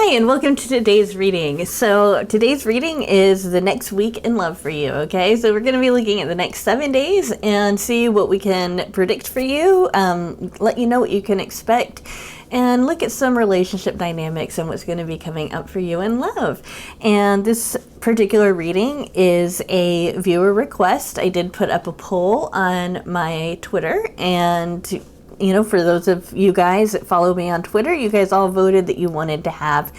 Hi, and welcome to today's reading. So today's reading is the next week in love for you, okay? So we're going to be looking at the next 7 days and see what we can predict for you, let you know what you can expect, and look at some relationship dynamics and what's going to be coming up for you in love. And this particular reading is a viewer request. I did put up a poll on my Twitter, and for those of you guys that follow me on Twitter, you guys all voted that you wanted to have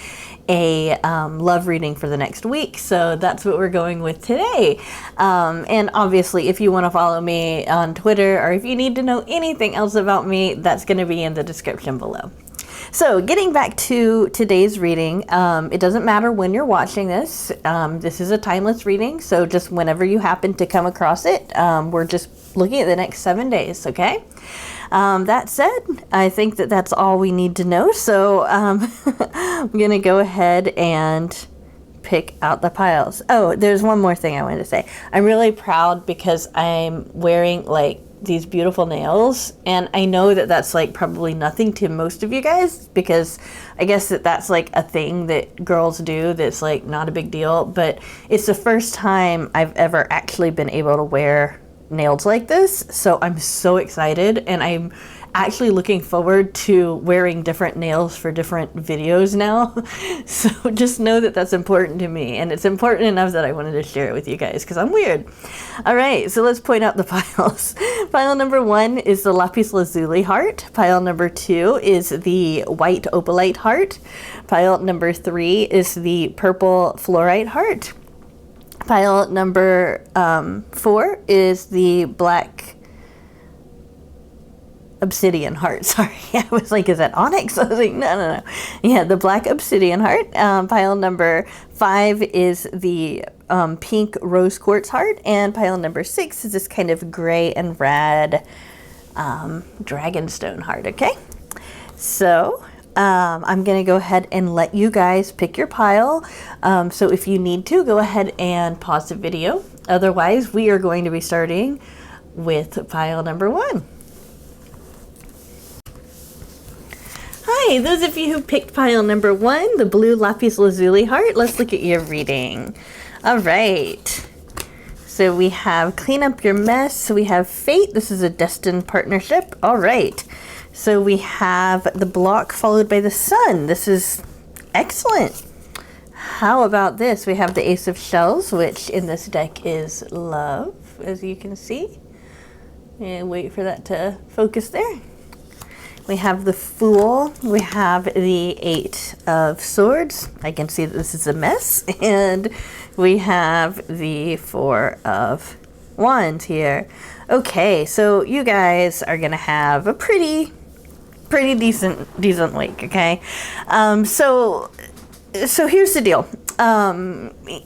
a love reading for the next week. So that's what we're going with today. And obviously, if you want to follow me on Twitter, or if you need to know anything else about me, that's going to be in the description below. So getting back to today's reading, it doesn't matter when you're watching this. This is a timeless reading, so just whenever you happen to come across it, we're just looking at the next 7 days, okay? That said, I think that that's all we need to know, so I'm going to go ahead and pick out the piles. Oh, there's one more thing I wanted to say. I'm really proud because I'm wearing these beautiful nails, and I know that that's probably nothing to most of you guys, because I guess that's a thing that girls do that's not a big deal, but it's the first time I've ever actually been able to wear nails like this, so I'm so excited, and I'm actually looking forward to wearing different nails for different videos now. So just know that that's important to me, and it's important enough that I wanted to share it with you guys because I'm weird. All right, so let's point out the piles. Pile number 1 is the Lapis Lazuli heart. Pile number 2 is the white Opalite heart. Pile number 3 is the purple Fluorite heart. Pile number 4 is the black Obsidian heart. Sorry, I was like, is that onyx? I was like, no. Yeah, the black Obsidian heart. Pile number 5 is the pink rose quartz heart. And pile number 6 is this kind of gray and red dragonstone heart, okay? So I'm going to go ahead and let you guys pick your pile. So if you need to, go ahead and pause the video. Otherwise, we are going to be starting with pile number 1. Hi, those of you who picked pile number 1, the blue Lapis Lazuli heart, let's look at your reading. All right. So we have clean up your mess. We have fate. This is a destined partnership. All right. So we have the block followed by the sun. This is excellent. How about this? We have the Ace of Shells, which in this deck is love, as you can see. And wait for that to focus there. We have the Fool. We have the 8 of Swords. I can see that this is a mess. And we have the 4 of Wands here. Okay, so you guys are going to have a pretty decent week, okay? So here's the deal.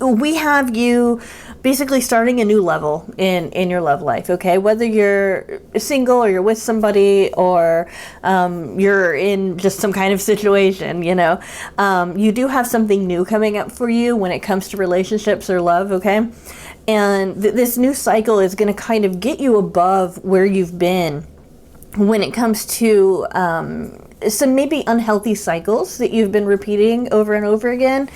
We have you basically starting a new level in your love life, okay? Whether you're single or you're with somebody or you're in just some kind of situation, you do have something new coming up for you when it comes to relationships or love, okay? And this new cycle is going to kind of get you above where you've been when it comes to some maybe unhealthy cycles that you've been repeating over and over again,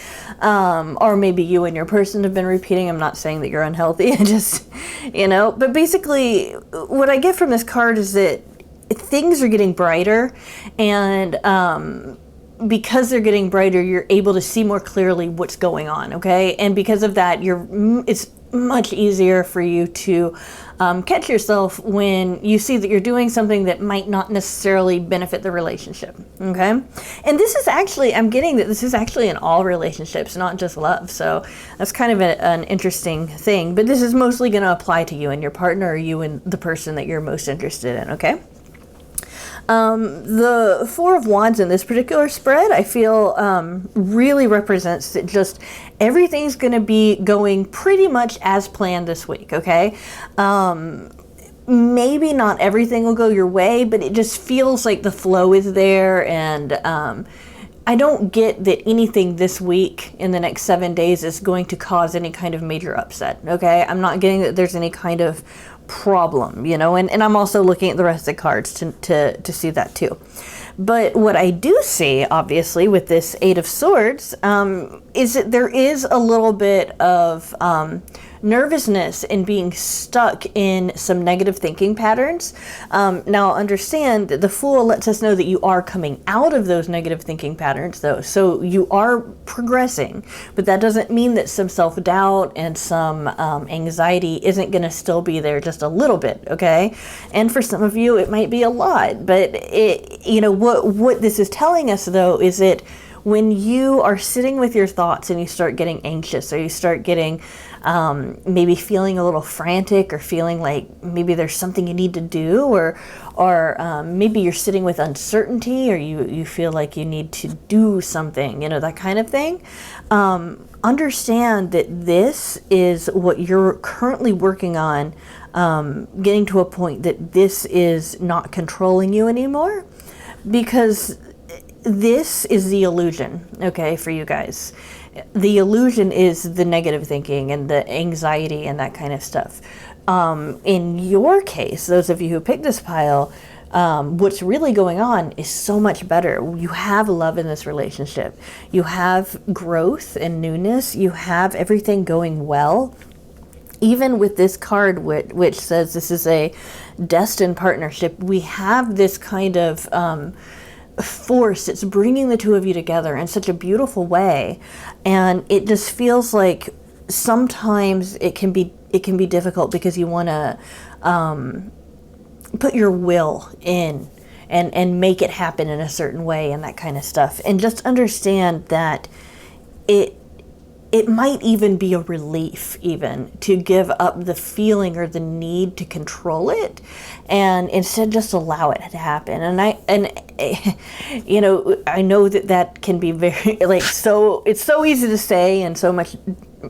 or maybe you and your person have been repeating. I'm not saying that you're unhealthy, just, but basically what I get from this card is that things are getting brighter, and because they're getting brighter, you're able to see more clearly what's going on, okay? And because of that, it's much easier for you to catch yourself when you see that you're doing something that might not necessarily benefit the relationship, okay? And this is actually, I'm getting that this is actually in all relationships, not just love. So that's kind of an interesting thing, but this is mostly going to apply to you and your partner, or you and the person that you're most interested in, okay? The 4 of Wands in this particular spread, I feel really represents that just everything's going to be going pretty much as planned this week, okay? Maybe not everything will go your way, but it just feels like the flow is there, and I don't get that anything this week in the next 7 days is going to cause any kind of major upset, okay? I'm not getting that there's any kind of problem, and I'm also looking at the rest of the cards to see that too. But what I do see, obviously, with this Eight of Swords, is that there is a little bit of nervousness in being stuck in some negative thinking patterns. Now, understand that the Fool lets us know that you are coming out of those negative thinking patterns, though. So you are progressing, but that doesn't mean that some self-doubt and some anxiety isn't going to still be there just a little bit, okay? And for some of you, it might be a lot, but what this is telling us, though, is that when you are sitting with your thoughts and you start getting anxious, or you start getting maybe feeling a little frantic, or feeling like maybe there's something you need to do, or maybe you're sitting with uncertainty, or you feel like you need to do something, that kind of thing. Understand that this is what you're currently working on, getting to a point that this is not controlling you anymore, because this is the illusion, okay, for you guys. The illusion is the negative thinking and the anxiety and that kind of stuff. In your case, those of you who picked this pile, what's really going on is so much better. You have love in this relationship. You have growth and newness. You have everything going well. Even with this card, which says this is a destined partnership, we have this kind of force that's bringing the two of you together in such a beautiful way. And it just feels like sometimes it can be difficult because you want to put your will in and make it happen in a certain way and that kind of stuff. And just understand that it might even be a relief even to give up the feeling or the need to control it, and instead just allow it to happen. And I know that can be very so it's so easy to say and so much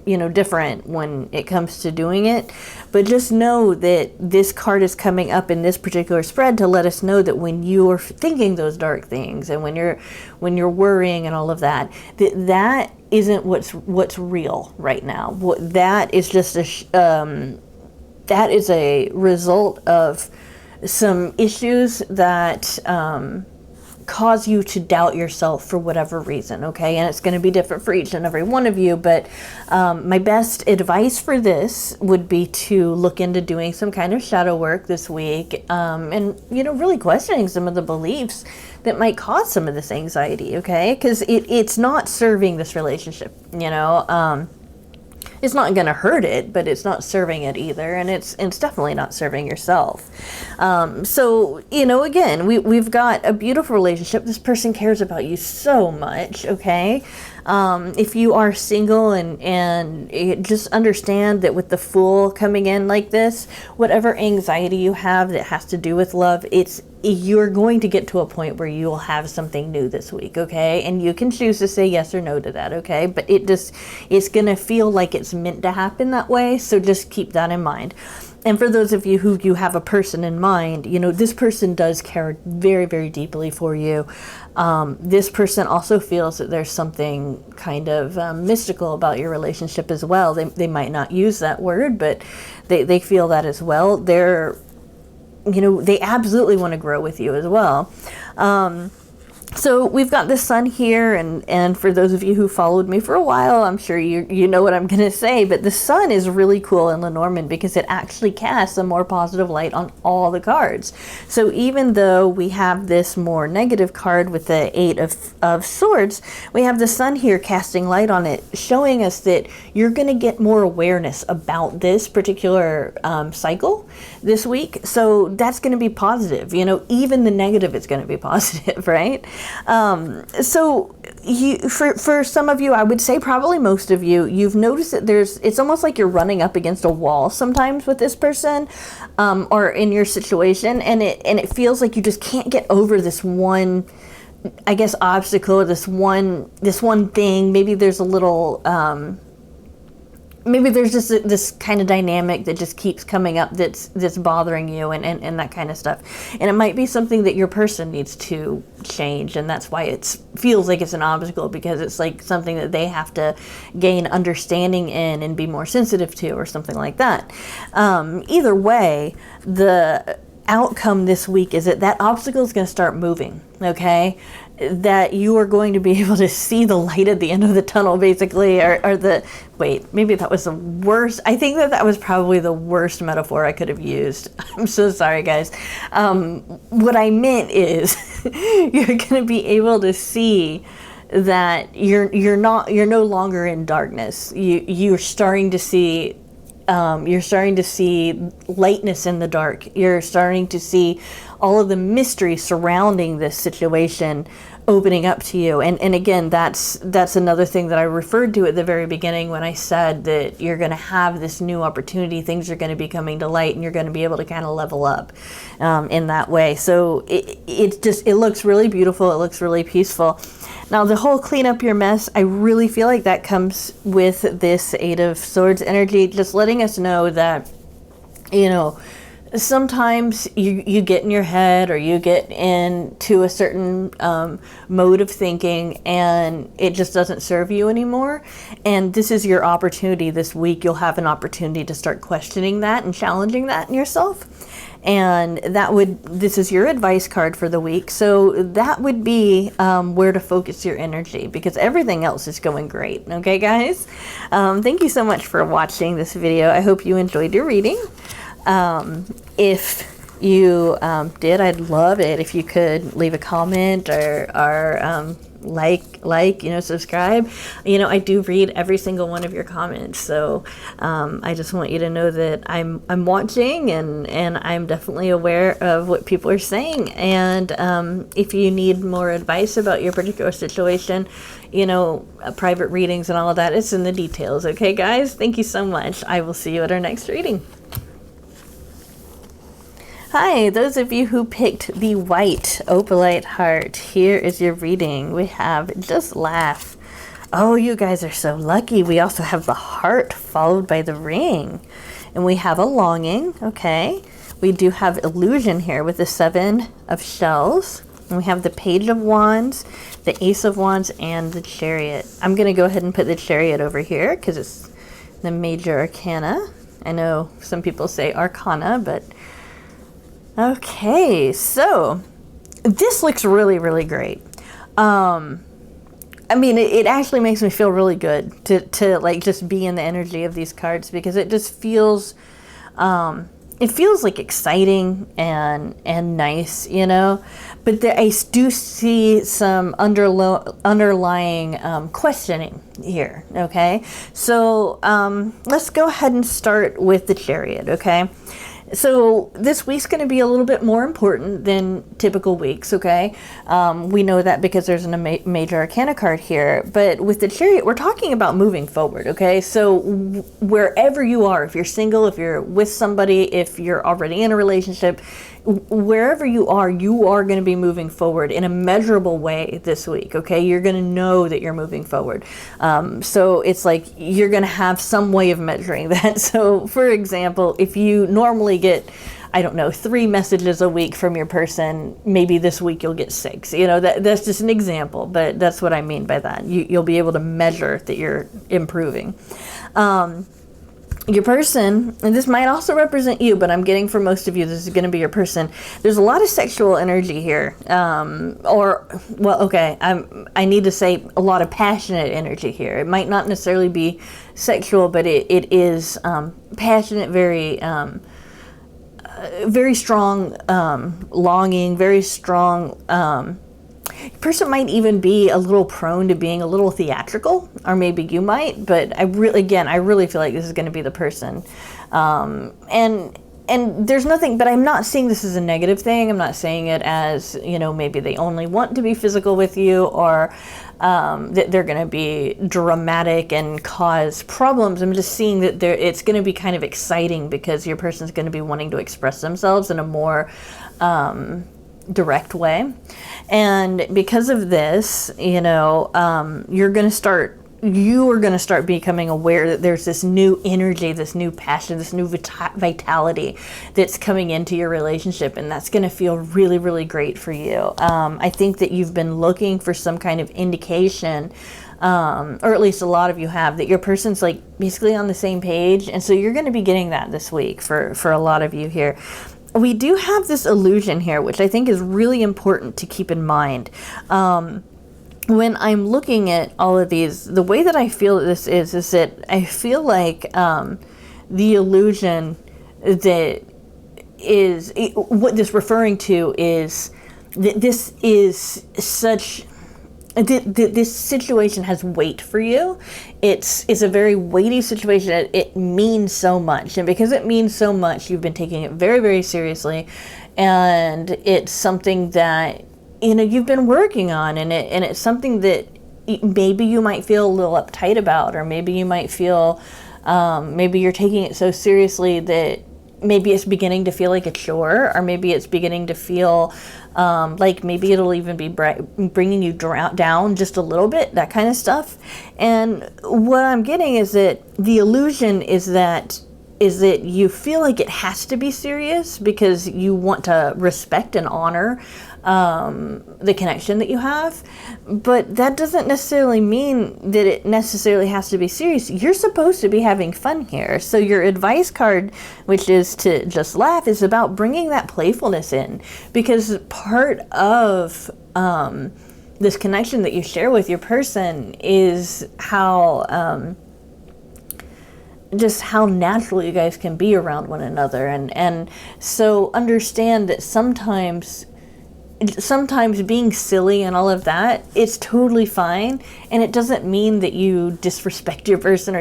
different when it comes to doing it. But just know that this card is coming up in this particular spread to let us know that when you are thinking those dark things and when you're worrying and all of that, that isn't what's real right now. That is just that is a result of some issues that cause you to doubt yourself for whatever reason, okay? And it's going to be different for each and every one of you, but my best advice for this would be to look into doing some kind of shadow work this week, and really questioning some of the beliefs that might cause some of this anxiety, okay? Because it's not serving this relationship, it's not going to hurt it, but it's not serving it either, and it's definitely not serving yourself. So again, we've got a beautiful relationship. This person cares about you so much, okay? If you are single and just understand that with the Fool coming in like this, whatever anxiety you have that has to do with love, you're going to get to a point where you will have something new this week, okay? And you can choose to say yes or no to that, okay? But it's going to feel like it's meant to happen that way, so just keep that in mind. And for those of you who you have a person in mind, this person does care very, very deeply for you. This person also feels that there's something kind of mystical about your relationship as well. They might not use that word, but they feel that as well. They absolutely want to grow with you as well. So we've got the Sun here, and for those of you who followed me for a while, I'm sure you know what I'm going to say, but the Sun is really cool in Lenormand because it actually casts a more positive light on all the cards. So even though we have this more negative card with the Eight of Swords, we have the Sun here casting light on it, showing us that you're going to get more awareness about this particular cycle this week. So that's going to be positive. Even the negative is going to be positive, right? So for some of you, I would say probably most of you, you've noticed that it's almost like you're running up against a wall sometimes with this person, or in your situation, and it feels like you just can't get over this one, I guess, obstacle, or this one thing. Maybe there's a little, maybe there's just this kind of dynamic that just keeps coming up that's bothering you and that kind of stuff. And it might be something that your person needs to change, and that's why it feels like it's an obstacle, because it's like something that they have to gain understanding in and be more sensitive to, or something like that. Either way, outcome this week is that that obstacle is going to start moving, okay? That you are going to be able to see the light at the end of the tunnel, basically, or the, wait, maybe that was the worst. I think that that was probably the worst metaphor I could have used. I'm so sorry, guys. What I meant is you're going to be able to see that you're no longer in darkness. You're starting to see lightness in the dark. You're starting to see all of the mystery surrounding this situation opening up to you. And again, that's another thing that I referred to at the very beginning when I said that you're going to have this new opportunity. Things are going to be coming to light, and you're going to be able to kind of level up in that way. So it looks really beautiful. It looks really peaceful. Now, the whole clean up your mess, I really feel like that comes with this Eight of Swords energy, just letting us know that, you know, sometimes you get in your head, or you get into a certain mode of thinking, and it just doesn't serve you anymore. And this is your opportunity this week. You'll have an opportunity to start questioning that and challenging that in yourself. And this is your advice card for the week. So that would be where to focus your energy, because everything else is going great. Okay, guys? Thank you so much for watching this video. I hope you enjoyed your reading. If you did, I'd love it if you could leave a comment or like, you know, subscribe. You know, I do read every single one of your comments, so I just want you to know that I'm watching, and I'm definitely aware of what people are saying. And if you need more advice about your particular situation, you know, private readings and all of that, it's in the details. Okay, guys? Thank you so much. I will see you at our next reading. Hi, those of you who picked the white Opalite heart, here is your reading. We have Just Laugh. Oh, you guys are so lucky. We also have the heart followed by the ring. And we have a longing, okay. We do have illusion here with the Seven of Shells. And we have the Page of Wands, the Ace of Wands, and the Chariot. I'm going to go ahead and put the Chariot over here because it's the major arcana. I know some people say arcana, but... Okay, so this looks really, really great. I mean, it actually makes me feel really good to like just be in the energy of these cards, because it just feels, it feels like exciting and nice, you know. But I do see some underlying questioning here. Okay, so let's go ahead and start with the Chariot. Okay. So this week's going to be a little bit more important than typical weeks, okay? We know that because there's a major arcana card here. But with the Chariot, we're talking about moving forward, okay? So wherever you are, if you're single, if you're with somebody, if you're already in a relationship, wherever you are going to be moving forward in a measurable way this week, okay? You're going to know that you're moving forward. So it's like you're going to have some way of measuring that. So, for example, if you normally get, I don't know, 3 messages a week from your person, maybe this week you'll get 6. You know, that's just an example, but that's what I mean by that. You'll be able to measure that you're improving. Your person, and this might also represent you, but I'm getting for most of you, this is going to be your person. There's a lot of sexual energy here, I need to say a lot of passionate energy here. It might not necessarily be sexual, but it is passionate, very strong longing, very strong. Person might even be a little prone to being a little theatrical, or maybe you might, but I really feel like this is going to be the person. And there's nothing, but I'm not seeing this as a negative thing. I'm not saying it as, you know, maybe they only want to be physical with you, or that they're going to be dramatic and cause problems. I'm just seeing that it's going to be kind of exciting, because your person's going to be wanting to express themselves in a more direct way. And because of this, you know, you are going to start becoming aware that there's this new energy, this new passion, this new vitality that's coming into your relationship, and that's going to feel really, really great for you. I think that you've been looking for some kind of indication, or at least a lot of you have, that your person's like basically on the same page, and so you're going to be getting that this week for a lot of you here. we do have this illusion here, which I think is really important to keep in mind. When I'm looking at all of these, the way that I feel this is that I feel like the illusion that is what this referring to is that this is such. This situation has weight for you. It's a very weighty situation. It means so much, and because it means so much, you've been taking it very, very seriously, and it's something that you've been working on, and it's something that maybe you might feel a little uptight about, or maybe you might feel maybe you're taking it so seriously that maybe it's beginning to feel like a chore, or maybe it's beginning to feel like maybe it'll even be bringing you down just a little bit, that kind of stuff. And what I'm getting is that the illusion is that you feel like it has to be serious because you want to respect and honor the connection that you have, but that doesn't necessarily mean that it necessarily has to be serious. You're supposed to be having fun here. So your advice card, which is to just laugh, is about bringing that playfulness in, because part of this connection that you share with your person is how just how natural you guys can be around one another, and so understand that sometimes being silly and all of that, it's totally fine, and it doesn't mean that you disrespect your person,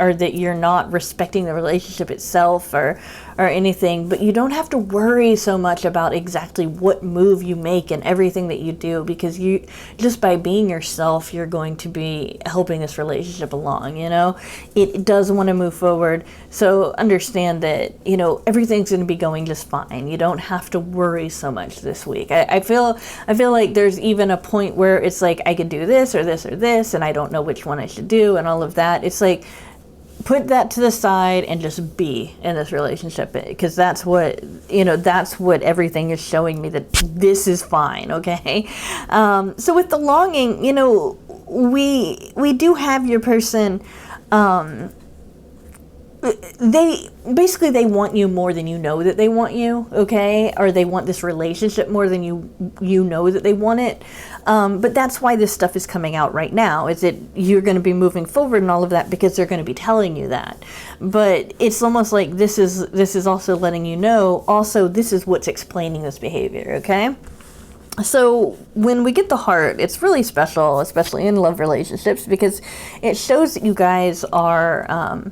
or that you're not respecting the relationship itself, or anything. But you don't have to worry so much about exactly what move you make and everything that you do, because you just by being yourself, you're going to be helping this relationship along. It does want to move forward, so understand that everything's going to be going just fine. You don't have to worry so much this week. I feel like there's even a point where it's like, I could do this or this or this, and I don't know which one I should do, and all of that. It's like, put that to the side and just be in this relationship, because that's what everything is showing me, that this is fine. Okay. So with the longing, we do have your person, they want you more than you know that they want you, okay? Or they want this relationship more than you know that they want it. But that's why this stuff is coming out right now, is that you're going to be moving forward and all of that, because they're going to be telling you that. But it's almost like this is also letting you know, also this is what's explaining this behavior, okay? So when we get the heart, it's really special, especially in love relationships, because it shows that you guys are...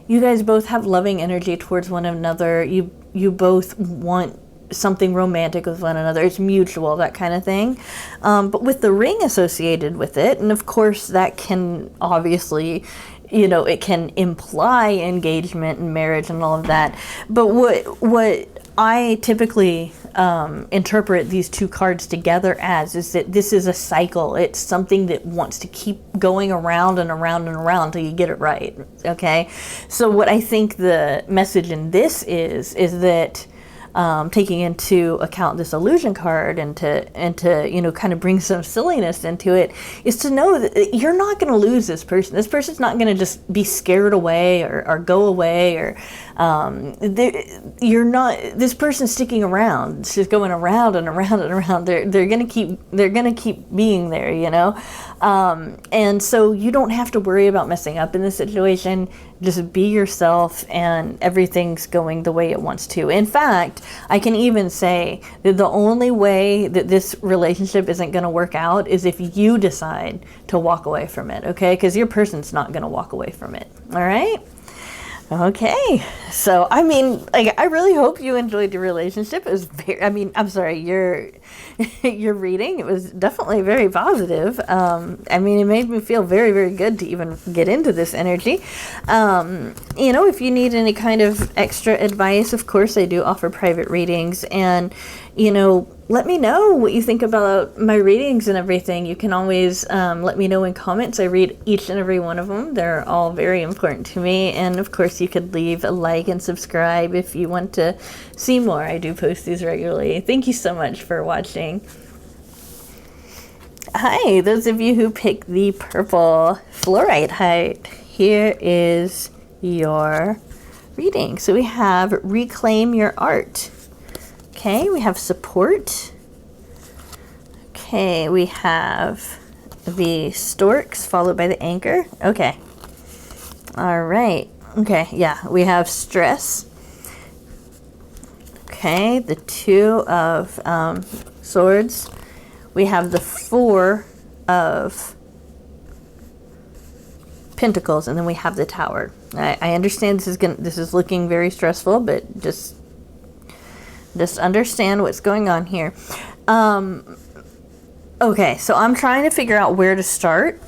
you guys both have loving energy towards one another. You both want something romantic with one another. It's mutual, that kind of thing. But with the ring associated with it, and of course that can obviously, it can imply engagement and marriage and all of that. But what I typically interpret these two cards together as is that this is a cycle. It's something that wants to keep going around and around and around till you get it right. Okay, so what I think the message in this is that taking into account this illusion card and to kind of bring some silliness into it, is to know that you're not going to lose this person. This person's not going to just be scared away or go away, or you're not. This person's sticking around. It's just going around and around and around. They're going to keep being there, and so you don't have to worry about messing up in this situation. Just be yourself, and everything's going the way it wants to. In fact, I can even say that the only way that this relationship isn't going to work out is if you decide to walk away from it, okay? Because your person's not going to walk away from it, all right? Okay, so I really hope you enjoyed your relationship. It was your reading. It was definitely very positive. It made me feel very, very good to even get into this energy. If you need any kind of extra advice, of course I do offer private readings, and let me know what you think about my readings and everything. You can always let me know in comments. I read each and every one of them. They're all very important to me. And of course, you could leave a like and subscribe if you want to see more. I do post these regularly. Thank you so much for watching. Hi, those of you who picked the purple Fluorite heart, here is your reading. So we have Reclaim Your Art. Okay, we have support. Okay, we have the storks followed by the anchor. Okay. All right. Okay, yeah, we have stress. Okay, the 2 of swords. We have the 4 of pentacles, and then we have the tower. I understand this is looking very stressful, but just understand what's going on here. Okay, so I'm trying to figure out where to start.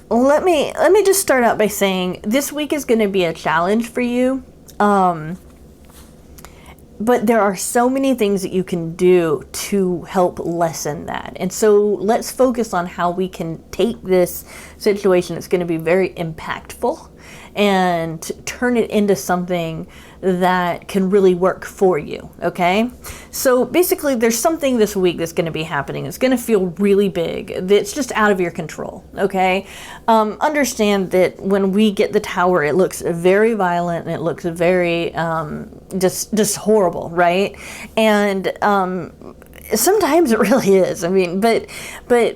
Let me just start out by saying this week is going to be a challenge for you. But there are so many things that you can do to help lessen that. And so let's focus on how we can take this situation that's going to be very impactful and turn it into something that can really work for you, okay? So basically there's something this week that's going to be happening. It's going to feel really big. That's just out of your control, okay? Understand that when we get the tower, it looks very violent and it looks very just horrible, right? And sometimes it really is. I mean, but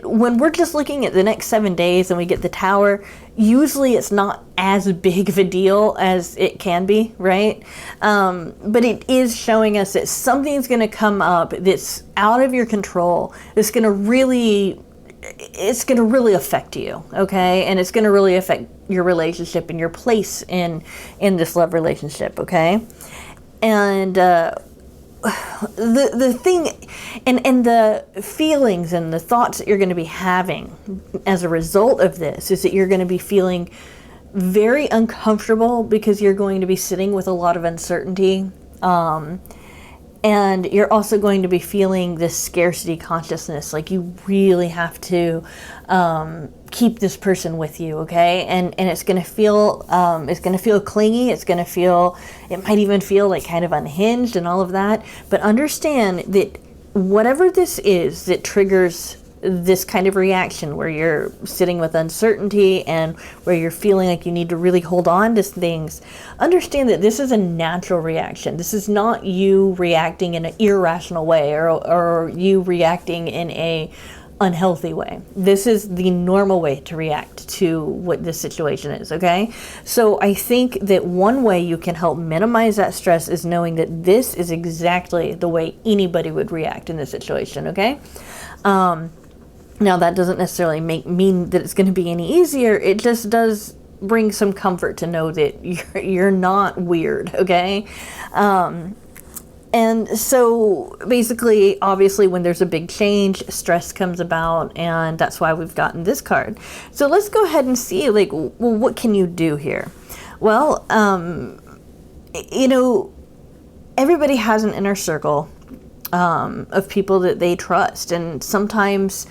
when we're just looking at the next 7 days and we get the tower, usually it's not as big of a deal as it can be, right? But it is showing us that something's going to come up that's out of your control. It's going to really affect you, okay? And it's going to really affect your relationship and your place in this love relationship, okay? And the thing and the feelings and the thoughts that you're going to be having as a result of this is that you're going to be feeling very uncomfortable because you're going to be sitting with a lot of uncertainty, and you're also going to be feeling this scarcity consciousness, like you really have to keep this person with you, okay? And it's going to feel clingy. It might even feel like kind of unhinged and all of that. But understand that whatever this is that triggers this kind of reaction where you're sitting with uncertainty and where you're feeling like you need to really hold on to things, understand that this is a natural reaction. This is not you reacting in an irrational way or you reacting in a unhealthy way. This is the normal way to react to what this situation is, okay? So I think that one way you can help minimize that stress is knowing that this is exactly the way anybody would react in this situation, okay? Now that doesn't necessarily mean that it's going to be any easier. It just does bring some comfort to know that you're not weird, okay? And so basically, obviously, when there's a big change, stress comes about, and that's why we've gotten this card. So let's go ahead and see, like, well, what can you do here? Well, everybody has an inner circle of people that they trust, and sometimes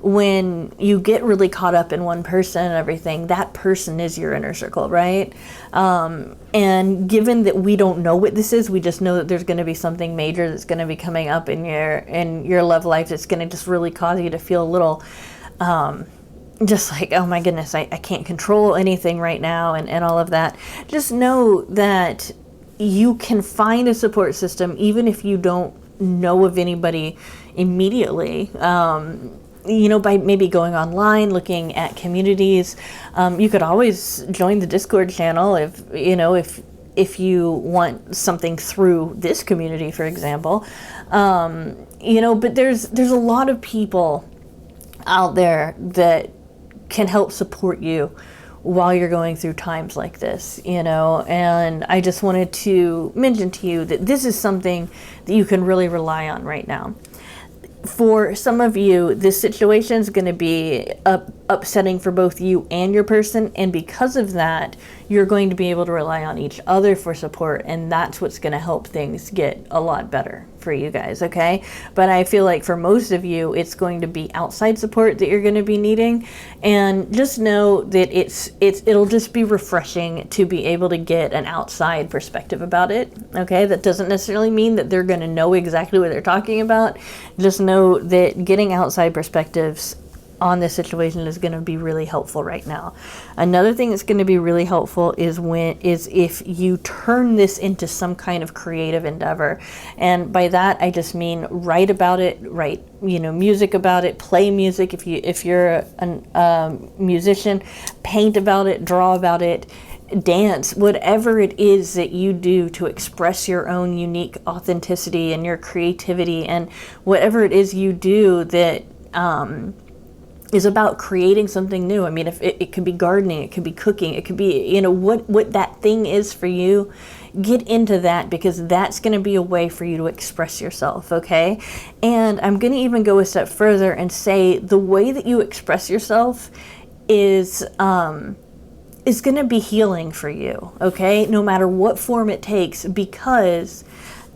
when you get really caught up in one person and everything, that person is your inner circle, right? And given that we don't know what this is, we just know that there's going to be something major that's going to be coming up in your love life that's going to just really cause you to feel a little just like, oh my goodness, I can't control anything right now and all of that. Just know that you can find a support system even if you don't know of anybody immediately. By maybe going online, looking at communities. You could always join the Discord channel if you want something through this community, for example. But there's a lot of people out there that can help support you while you're going through times like this, and I just wanted to mention to you that this is something that you can really rely on right now. For some of you, this situation is going to be upsetting for both you and your person, and because of that, you're going to be able to rely on each other for support, and that's what's going to help things get a lot better for you guys, okay? But I feel like for most of you, it's going to be outside support that you're going to be needing, and just know that it'll just be refreshing to be able to get an outside perspective about it, okay? That doesn't necessarily mean that they're going to know exactly what they're talking about. Just know that getting outside perspectives on this situation is going to be really helpful right now. Another thing that's going to be really helpful is if you turn this into some kind of creative endeavor. And by that I just mean write about it, write music about it, play music if you're a musician, paint about it, draw about it, dance, whatever it is that you do to express your own unique authenticity and your creativity, and whatever it is you do that is about creating something new. I mean, if it could be gardening, it could be cooking, it could be, what that thing is for you, get into that, because that's going to be a way for you to express yourself, okay? And I'm going to even go a step further and say the way that you express yourself is going to be healing for you, okay? No matter what form it takes, because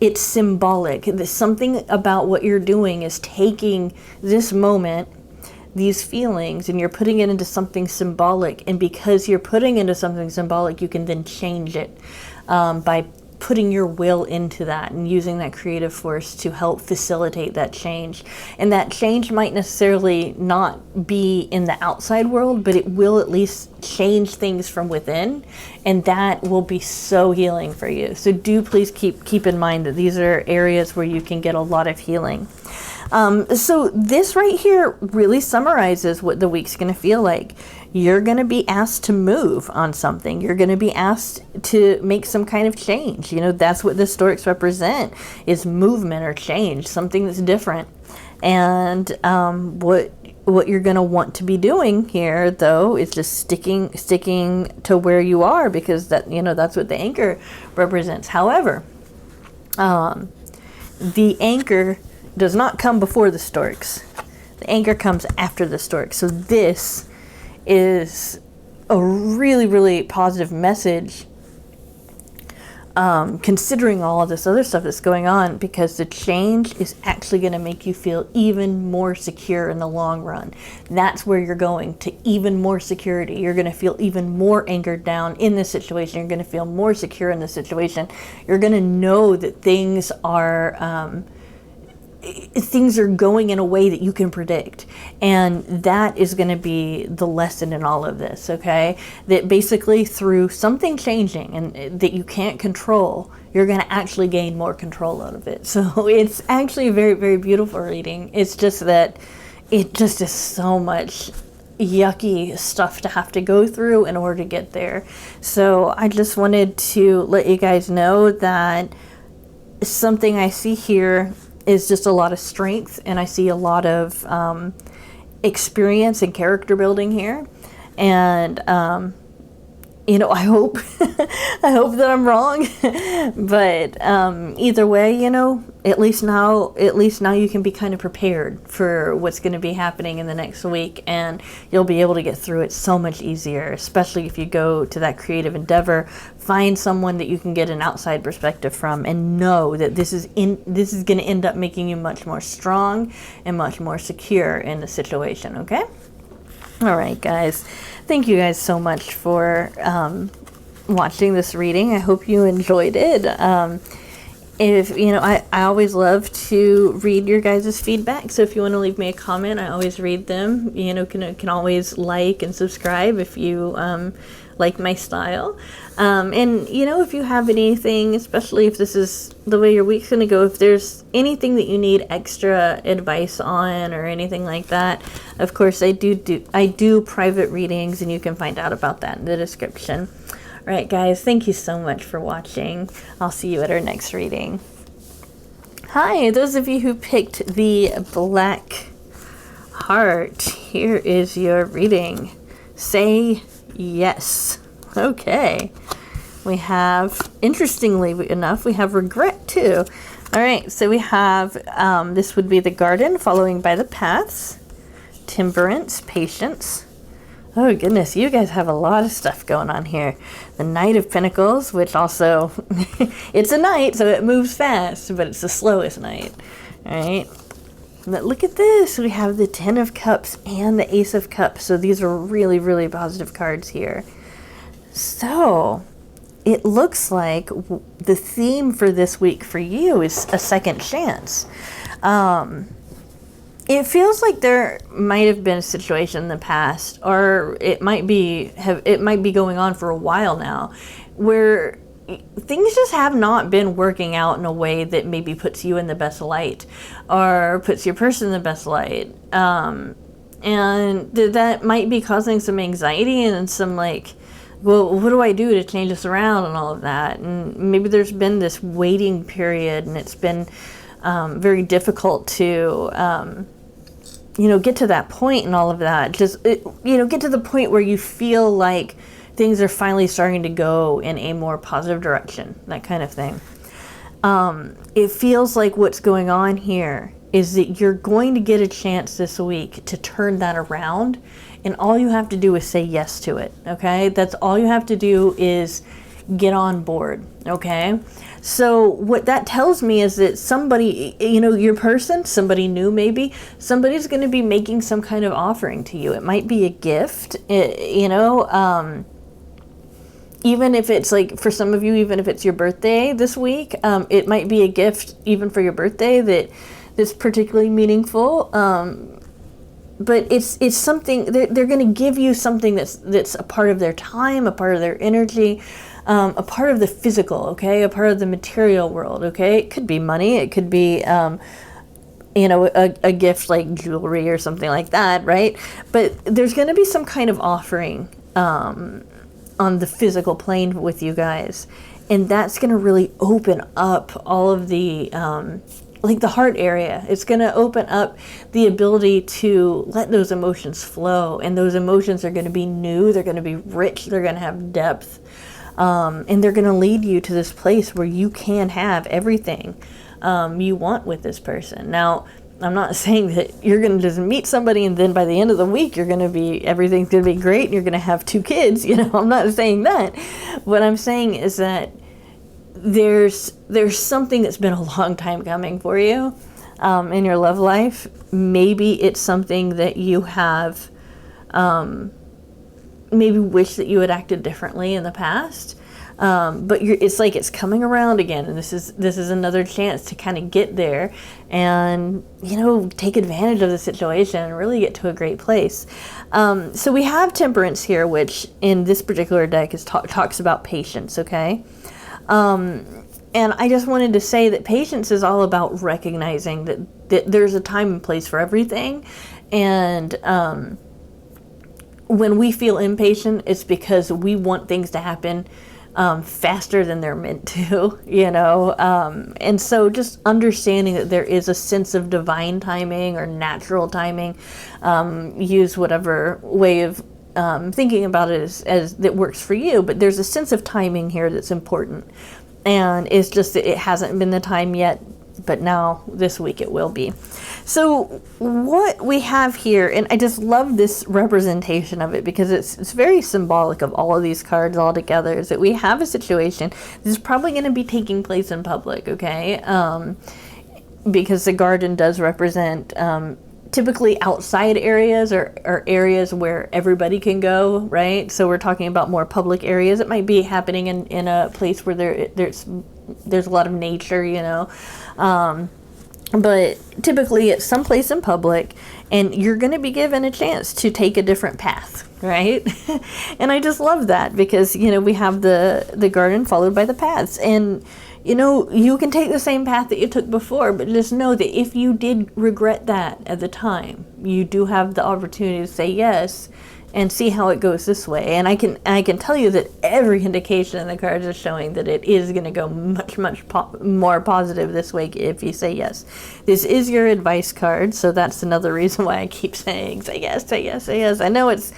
it's symbolic. There's something about what you're doing is taking this moment, these feelings, and you're putting it into something symbolic. And because you're putting it into something symbolic, you can then change it by putting your will into that and using that creative force to help facilitate that change. And that change might necessarily not be in the outside world, but it will at least change things from within, and that will be so healing for you. So do please keep in mind that these are areas where you can get a lot of healing. So this right here really summarizes what the week's going to feel like. You're going to be asked to move on something. You're going to be asked to make some kind of change. That's what the storks represent, is movement or change, something that's different. And what you're going to want to be doing here, though, is just sticking to where you are, because that's what the anchor represents. However, the anchor does not come before the storks. The anchor comes after the storks. So this is a really, really positive message, considering all of this other stuff that's going on, because the change is actually going to make you feel even more secure in the long run. That's where you're going, to even more security. You're going to feel even more anchored down in this situation. You're going to feel more secure in this situation. You're going to know that things are going in a way that you can predict. And that is going to be the lesson in all of this, okay? That basically through something changing and that you can't control, you're going to actually gain more control out of it. So it's actually a very, very beautiful reading. It's just that it just is so much yucky stuff to have to go through in order to get there. So I just wanted to let you guys know that something I see here is just a lot of strength, and I see a lot of experience and character building here. And I hope I hope that I'm wrong, but either way, at least now you can be kind of prepared for what's going to be happening in the next week, and you'll be able to get through it so much easier, especially if you go to that creative endeavor. Find someone that you can get an outside perspective from, and know that this is going to end up making you much more strong and much more secure in the situation, okay? All right, guys. Thank you guys so much for watching this reading. I hope you enjoyed it. I always love to read your guys' feedback. So if you want to leave me a comment, I always read them. Can always like and subscribe if you like my style. And if you have anything, especially if this is the way your week's going to go, if there's anything that you need extra advice on or anything like that, of course I do private readings, and you can find out about that in the description. All right, guys, thank you so much for watching. I'll see you at our next reading. Hi, those of you who picked the black heart, here is your reading. Say yes. Okay. We have, interestingly enough, we have regret too. All right, so we have, this would be the garden, following by the paths, temperance, patience. Oh goodness, you guys have a lot of stuff going on here. The Knight of Pentacles, which also, it's a knight, so it moves fast, but it's the slowest knight. All right. But look at this. We have the Ten of Cups and the Ace of Cups. So these are really, really positive cards here. So it looks like the theme for this week for you is a second chance. it feels like there might have been a situation in the past, or it might be going on for a while now, where things just have not been working out in a way that maybe puts you in the best light, or puts your person in the best light. And that might be causing some anxiety and some like, well, what do I do to change this around and all of that? And maybe there's been this waiting period, and it's been very difficult to, get to that point and all of that. Just, get to the point where you feel like things are finally starting to go in a more positive direction, that kind of thing. It feels like what's going on here is that you're going to get a chance this week to turn that around, and all you have to do is say yes to it, okay? That's all you have to do is get on board, okay? So what that tells me is that somebody, your person, somebody new maybe, somebody's going to be making some kind of offering to you. It might be a gift, even if it's like, for some of you, even if it's your birthday this week, it might be a gift even for your birthday that's particularly meaningful. But it's something, they're going to give you something that's a part of their time, a part of their energy, a part of the physical, okay, a part of the material world, okay. It could be money, it could be, a gift like jewelry or something like that, right? But there's going to be some kind of offering on the physical plane with you guys, and that's going to really open up all of the the heart area. It's going to open up the ability to let those emotions flow, and those emotions are going to be new, they're going to be rich, they're going to have depth, and they're going to lead you to this place where you can have everything you want with this person. Now, I'm not saying that you're going to just meet somebody and then by the end of the week everything's going to be great and you're going to have 2 kids. I'm not saying that. What I'm saying is that there's something that's been a long time coming for you in your love life. Maybe it's something that you have maybe wish that you had acted differently in the past. But it's like it's coming around again, and this is another chance to kind of get there and take advantage of the situation and really get to a great place. So we have Temperance here, which in this particular deck talks about patience, okay? And I just wanted to say that patience is all about recognizing that there's a time and place for everything, and when we feel impatient, it's because we want things to happen faster than they're meant to, and so just understanding that there is a sense of divine timing or natural timing, use whatever way of thinking about it as that works for you, but there's a sense of timing here that's important, and it's just that it hasn't been the time yet, but now this week it will be. So what we have here, and I just love this representation of it because it's very symbolic of all of these cards all together, is that we have a situation. This is probably going to be taking place in public, okay? Because the garden does represent typically outside areas or areas where everybody can go, right? So we're talking about more public areas. It might be happening in a place where there's a lot of nature, but typically it's someplace in public, and you're going to be given a chance to take a different path, right? And I just love that because, we have the garden followed by the paths, and you can take the same path that you took before, but just know that if you did regret that at the time, you do have the opportunity to say yes and see how it goes this way. And I can tell you that every indication in the cards is showing that it is going to go much more positive this week if you say yes. This is your advice card, so that's another reason why I keep saying say yes, say yes, say yes. I know it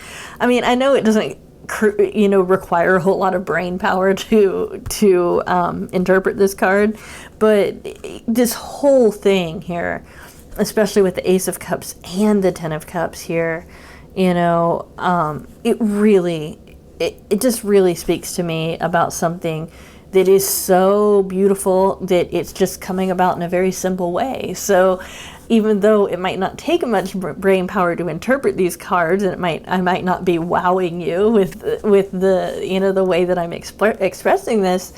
doesn't require a whole lot of brain power to interpret this card, but this whole thing here, especially with the Ace of Cups and the Ten of Cups here, it just really speaks to me about something that is so beautiful that it's just coming about in a very simple way. So even though it might not take much brain power to interpret these cards, and I might not be wowing you with the the way that I'm expressing this,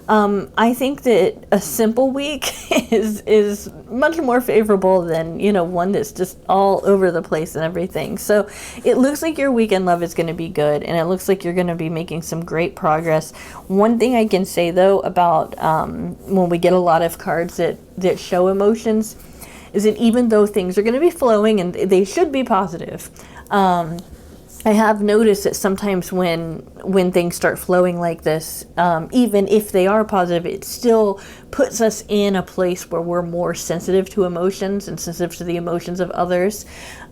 I think that a simple week is much more favorable than, you know, one that's just all over the place and everything. So it looks like your weekend love is going to be good, and it looks like you're going to be making some great progress. One thing I can say though about when we get a lot of cards that show emotions is that even though things are going to be flowing and they should be positive, I have noticed that sometimes when things start flowing like this, even if they are positive, it still puts us in a place where we're more sensitive to emotions and sensitive to the emotions of others.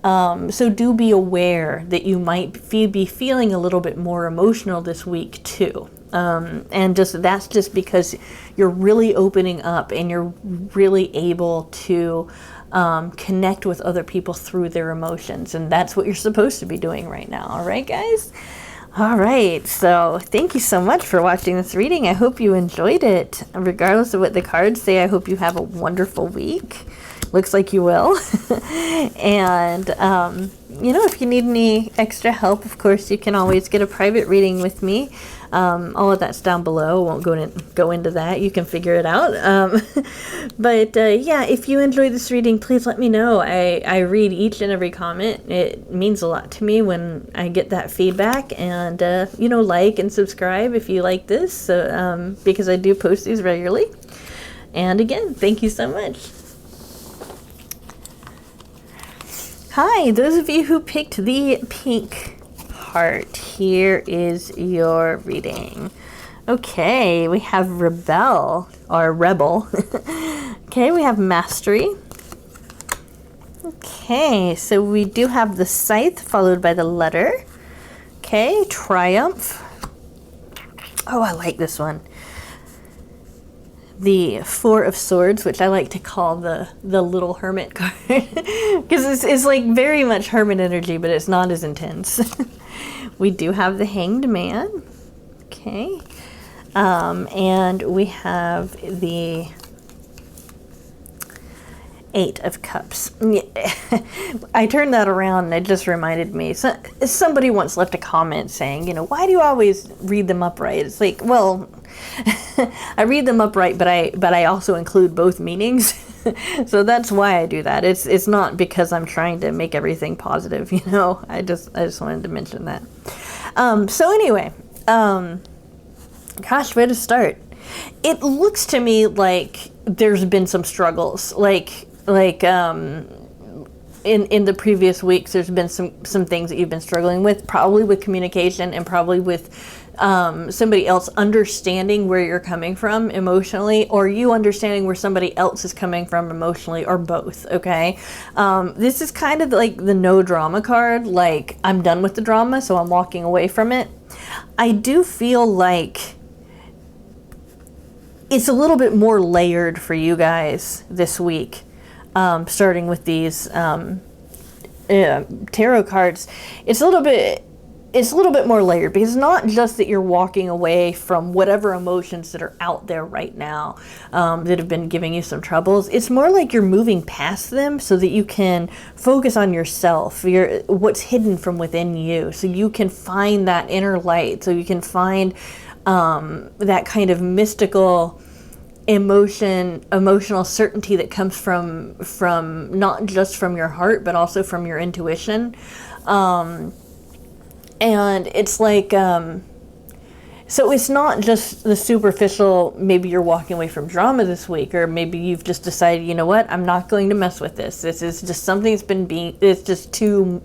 So do be aware that you might be feeling a little bit more emotional this week too. And that's just because you're really opening up and you're really able to connect with other people through their emotions, and that's what you're supposed to be doing right now. All right, guys? All right, so thank you so much for watching this reading. I hope you enjoyed it. Regardless of what the cards say, I hope you have a wonderful week. Looks like you will. And you know, if you need any extra help, of course, you can always get a private reading with me. All of that's down below. Won't go into that. You can figure it out. But yeah, if you enjoyed this reading, please let me know. I read each and every comment. It means a lot to me when I get that feedback. And you know, like and subscribe if you like this, because I do post these regularly. And again, thank you so much. Hi, those of you who picked the pink heart, here is your reading. Okay, we have rebel. Okay, we have mastery. Okay, so we do have the scythe followed by the letter. Okay, triumph. Oh, I like this one. The Four of Swords, which I like to call the little hermit card, because it's like very much hermit energy, but it's not as intense. We do have the Hanged Man. Okay. And we have the Eight of Cups. I turned that around and it just reminded me. So, somebody once left a comment saying, you know, why do you always read them upright? It's like, well, I read them upright, but I also include both meanings. So that's why I do that. It's not because I'm trying to make everything positive, you know. I just wanted to mention that. So anyway, gosh, where to start? It looks to me like there's been some struggles, like in the previous weeks, there's been some things that you've been struggling with, probably with communication and probably with somebody else understanding where you're coming from emotionally, or you understanding where somebody else is coming from emotionally, or both. Okay, this is kind of like the no drama card. Like, I'm done with the drama, so I'm walking away from it. I do feel like it's a little bit more layered for you guys this week, starting with these tarot cards. It's a little bit more layered, because it's not just that you're walking away from whatever emotions that are out there right now, that have been giving you some troubles. It's more like you're moving past them so that you can focus on yourself, what's hidden from within you, so you can find that inner light, so you can find that kind of mystical emotional certainty that comes from not just from your heart, but also from your intuition. And it's like, so it's not just the superficial, maybe you're walking away from drama this week, or maybe you've just decided, you know what, I'm not going to mess with this. This is just something that's it's just too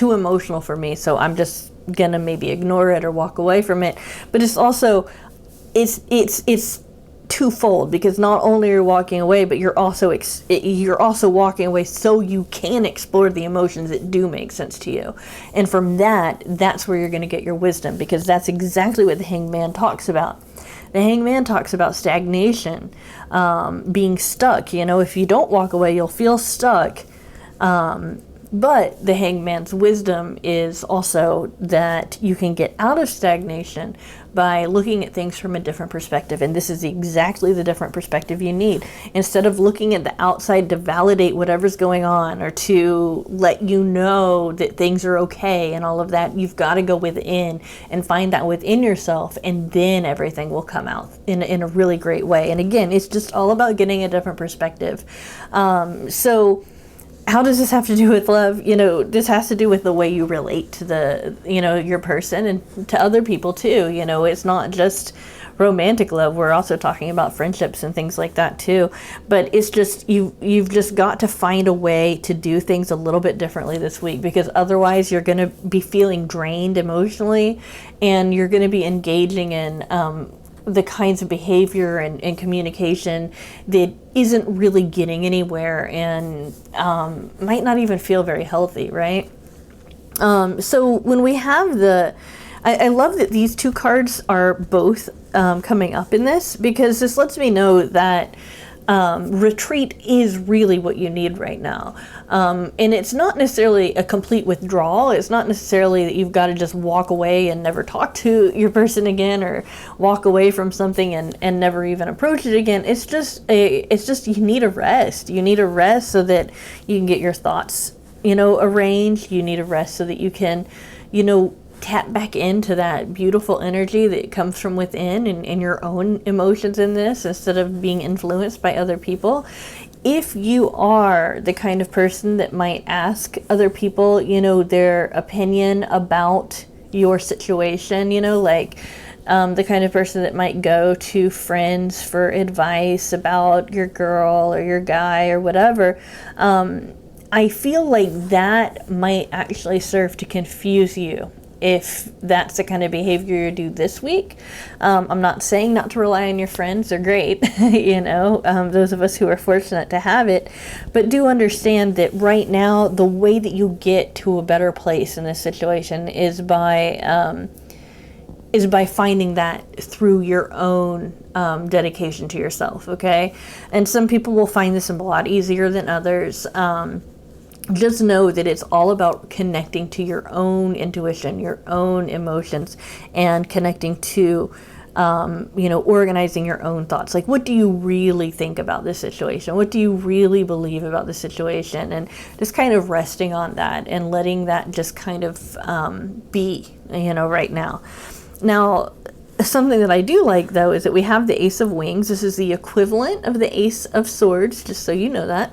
emotional for me, so I'm just gonna maybe ignore it or walk away from it. But it's also, it's twofold, because not only are you walking away, but you're also walking away so you can explore the emotions that do make sense to you. And from that's where you're going to get your wisdom, because that's exactly what the Hanged Man talks about. The Hanged Man talks about stagnation, being stuck. You know, if you don't walk away, you'll feel stuck. But the Hangman's wisdom is also that you can get out of stagnation by looking at things from a different perspective. And this is exactly the different perspective you need. Instead of looking at the outside to validate whatever's going on or to let you know that things are okay and all of that, you've got to go within and find that within yourself, and then everything will come out in a really great way. And again, it's just all about getting a different perspective. So how does this have to do with love? This has to do with the way you relate to your person and to other people too. It's not just romantic love. We're also talking about friendships and things like that too. But it's just, you've just got to find a way to do things a little bit differently this week, because otherwise you're going to be feeling drained emotionally, and you're going to be engaging in the kinds of behavior and communication that isn't really getting anywhere, and might not even feel very healthy, right? So when we have I love that these two cards are both coming up in this, because this lets me know that retreat is really what you need right now. And it's not necessarily a complete withdrawal. It's not necessarily that you've got to just walk away and never talk to your person again, or walk away from something and never even approach it again. It's just you need a rest. You need a rest so that you can get your thoughts, arranged. You need a rest so that you can, tap back into that beautiful energy that comes from within, and your own emotions in this, instead of being influenced by other people. If you are the kind of person that might ask other people, their opinion about your situation, the kind of person that might go to friends for advice about your girl or your guy or whatever, I feel like that might actually serve to confuse you, if that's the kind of behavior you do this week. I'm not saying not to rely on your friends. They're great, those of us who are fortunate to have it. But do understand that right now, the way that you get to a better place in this situation is by finding that through your own dedication to yourself, okay? And some people will find this a lot easier than others. Just know that it's all about connecting to your own intuition, your own emotions, and connecting to, organizing your own thoughts. Like, what do you really think about this situation? What do you really believe about the situation? And just kind of resting on that and letting that just kind of be, right now. Now, something that I do like, though, is that we have the Ace of Wings. This is the equivalent of the Ace of Swords, just so you know that.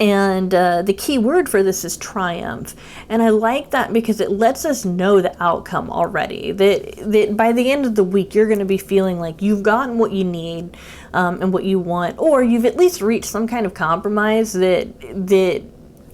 And the key word for this is triumph. And I like that because it lets us know the outcome already. That by the end of the week, you're going to be feeling like you've gotten what you need and what you want, or you've at least reached some kind of compromise that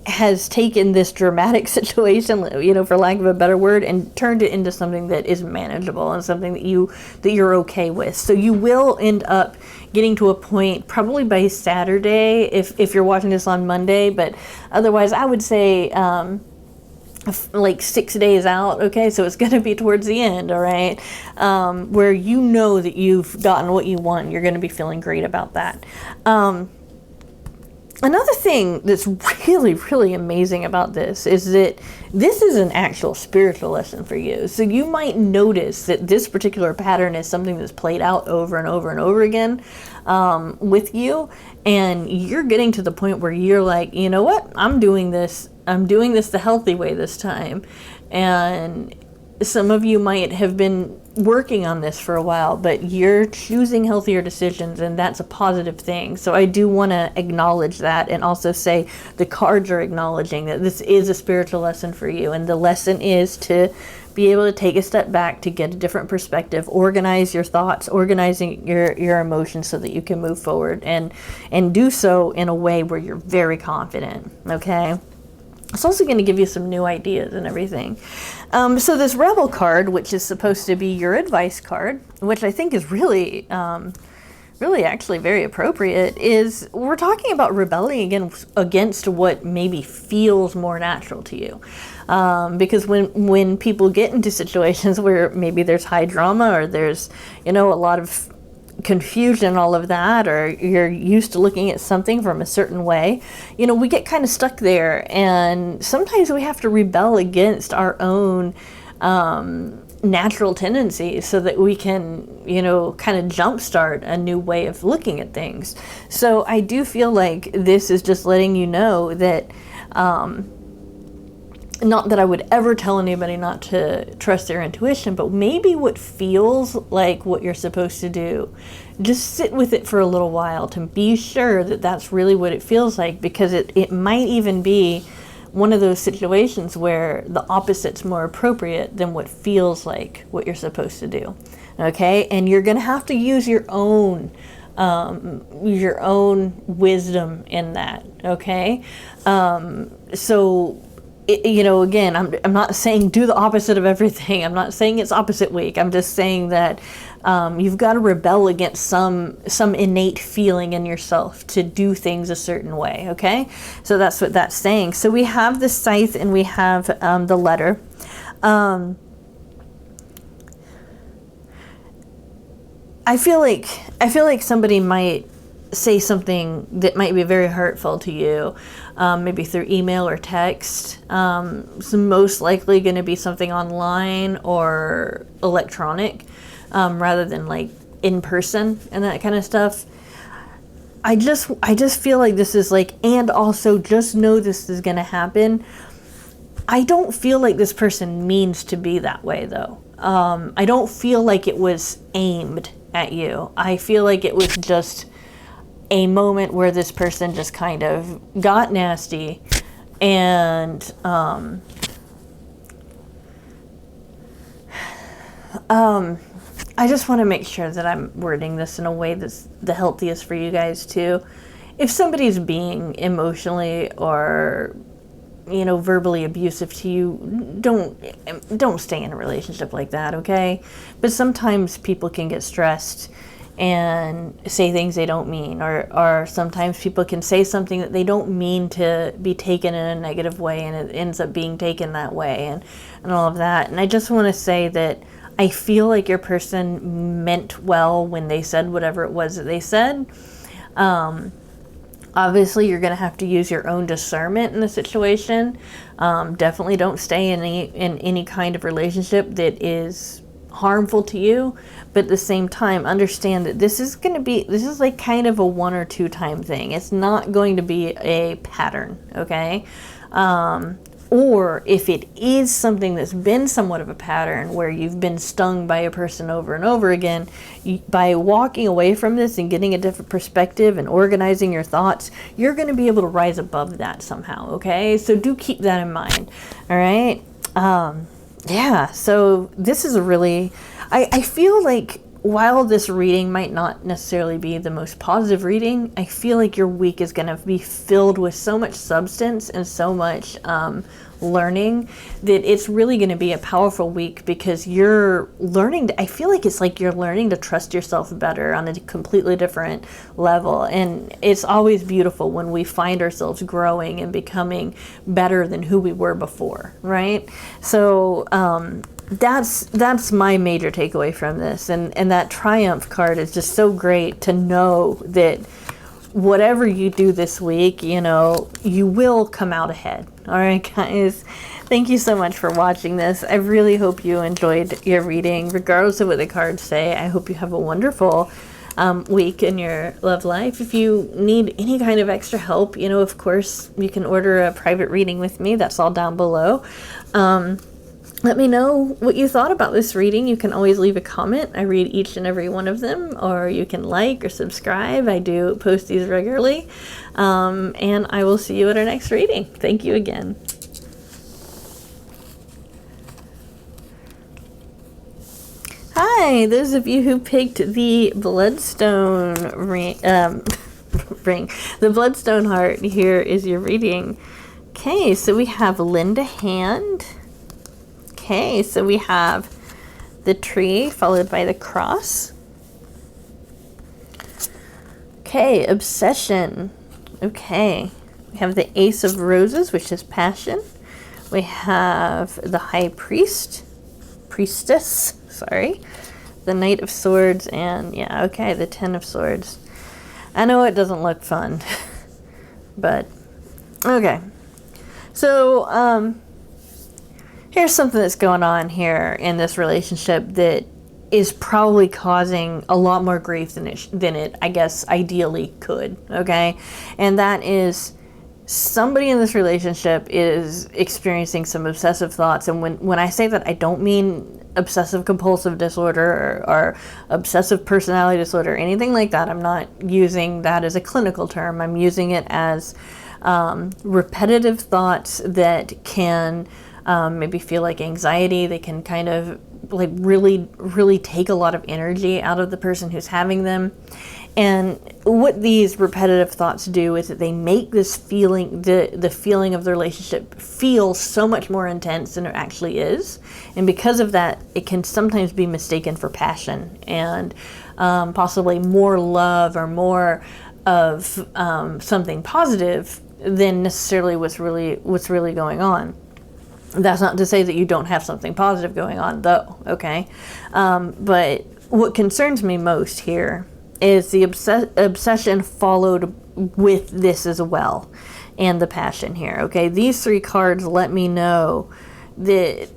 has taken this dramatic situation, for lack of a better word, and turned it into something that is manageable and something that you're okay with. So you will end up getting to a point probably by Saturday if you're watching this on Monday, but otherwise I would say like 6 days out, okay? So it's going to be towards the end, all right? Where you know that you've gotten what you want. You're going to be feeling great about that. Another thing that's really, really amazing about this is that this is an actual spiritual lesson for you. So you might notice that this particular pattern is something that's played out over and over and over again with you. And you're getting to the point where you're like, you know what? I'm doing this the healthy way this time. And some of you might have been working on this for a while, but you're choosing healthier decisions, and that's a positive thing. So I do want to acknowledge that, and also say the cards are acknowledging that this is a spiritual lesson for you, and the lesson is to be able to take a step back, to get a different perspective, organize your thoughts, organizing your emotions so that you can move forward and do so in a way where you're very confident, okay? It's also going to give you some new ideas and everything. So this Rebel card, which is supposed to be your advice card, which I think is really actually very appropriate, is we're talking about rebelling against what maybe feels more natural to you. Because when people get into situations where maybe there's high drama, or there's, a lot of confused in all of that, or you're used to looking at something from a certain way, you know, we get kind of stuck there. And sometimes we have to rebel against our own natural tendencies so that we can, you know, kind of jumpstart a new way of looking at things. So I do feel like this is just letting you know that, not that I would ever tell anybody not to trust their intuition, but maybe what feels like what you're supposed to do, just sit with it for a little while to be sure that that's really what it feels like, because it might even be one of those situations where the opposite's more appropriate than what feels like what you're supposed to do. Okay? And you're going to have to use your own wisdom in that. Okay? So, you know, again, I'm not saying do the opposite of everything. I'm not saying it's opposite week. I'm just saying that you've got to rebel against some innate feeling in yourself to do things a certain way, okay? So that's what that's saying. So we have the scythe and we have the letter. I feel like somebody might say something that might be very hurtful to you, maybe through email or text. It's most likely going to be something online or electronic, rather than like in person and that kind of stuff. I just feel like this is like, and also just know this is going to happen. I don't feel like this person means to be that way though. I don't feel like it was aimed at you. I feel like it was just a moment where this person just kind of got nasty, and I just want to make sure that I'm wording this in a way that's the healthiest for you guys too. If somebody's being emotionally or, you know, verbally abusive to you, don't stay in a relationship like that, okay? But sometimes people can get stressed and say things they don't mean, or sometimes people can say something that they don't mean to be taken in a negative way, and it ends up being taken that way, and all of that. And I just want to say that I feel like your person meant well when they said whatever it was that they said. Obviously, you're going to have to use your own discernment in the situation. Definitely don't stay in any kind of relationship that is harmful to you, but at the same time understand that this is like kind of a 1 or 2 time thing. It's not going to be a pattern, okay? Or if it is something that's been somewhat of a pattern where you've been stung by a person over and over again, by walking away from this and getting a different perspective and organizing your thoughts, you're going to be able to rise above that somehow, okay? So do keep that in mind, all right? Yeah, so this is a really, I feel like while this reading might not necessarily be the most positive reading, I feel like your week is going to be filled with so much substance and so much learning that it's really going to be a powerful week, because you're learning I feel like it's like you're learning to trust yourself better on a completely different level. And it's always beautiful when we find ourselves growing and becoming better than who we were before, right? So that's my major takeaway from this. And that Triumph card is just so great to know that whatever you do this week, you know, you will come out ahead. All right, guys, thank you so much for watching this. I really hope you enjoyed your reading, regardless of what the cards say. I hope you have a wonderful week in your love life. If you need any kind of extra help, you know, of course, you can order a private reading with me. That's all down below. Let me know what you thought about this reading. You can always leave a comment. I read each and every one of them, or you can like or subscribe. I do post these regularly. And I will see you at our next reading. Thank you again. Hi, those of you who picked the Bloodstone ring, the Bloodstone heart, here is your reading. Okay, so we have Linda Hand. Okay, so we have the tree followed by the cross. Okay, obsession. Okay, we have the Ace of Roses, which is passion. We have the High Priestess, sorry. the Knight of Swords, and yeah, okay, the Ten of Swords. I know it doesn't look fun, but okay. So, here's something that's going on here in this relationship that is probably causing a lot more grief than it, I guess, ideally could, okay? And that is somebody in this relationship is experiencing some obsessive thoughts. And when I say that, I don't mean obsessive compulsive disorder or obsessive personality disorder or anything like that. I'm not using that as a clinical term. I'm using it as repetitive thoughts that can maybe feel like anxiety. They can kind of like really take a lot of energy out of the person who's having them. And what these repetitive thoughts do is that they make this feeling, the feeling of the relationship, feel so much more intense than it actually is. And because of that, it can sometimes be mistaken for passion and possibly more love or more of something positive than necessarily what's really going on. That's not to say that you don't have something positive going on, though, okay? But what concerns me most here is the obsession followed with this as well, and the passion here, okay? These three cards let me know that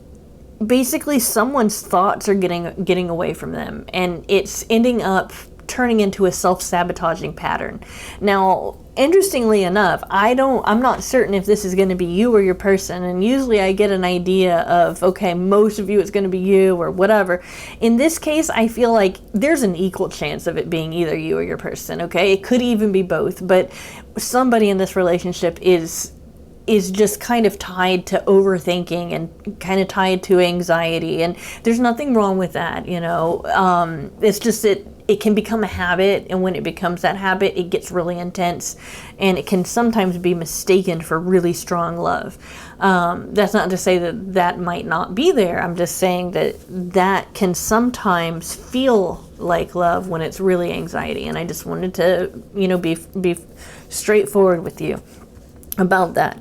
basically someone's thoughts are getting away from them, and it's ending up turning into a self-sabotaging pattern. Now, interestingly enough, I'm not certain if this is going to be you or your person, and usually I get an idea of, okay, most of you it's going to be you or whatever. In this case, I feel like there's an equal chance of it being either you or your person, okay? It could even be both, but somebody in this relationship is just kind of tied to overthinking and kind of tied to anxiety, and there's nothing wrong with that, you know. It's just that it can become a habit, and when it becomes that habit, it gets really intense, and it can sometimes be mistaken for really strong love. That's not to say that that might not be there. I'm just saying that that can sometimes feel like love when it's really anxiety, and I just wanted to, you know, be straightforward with you about that.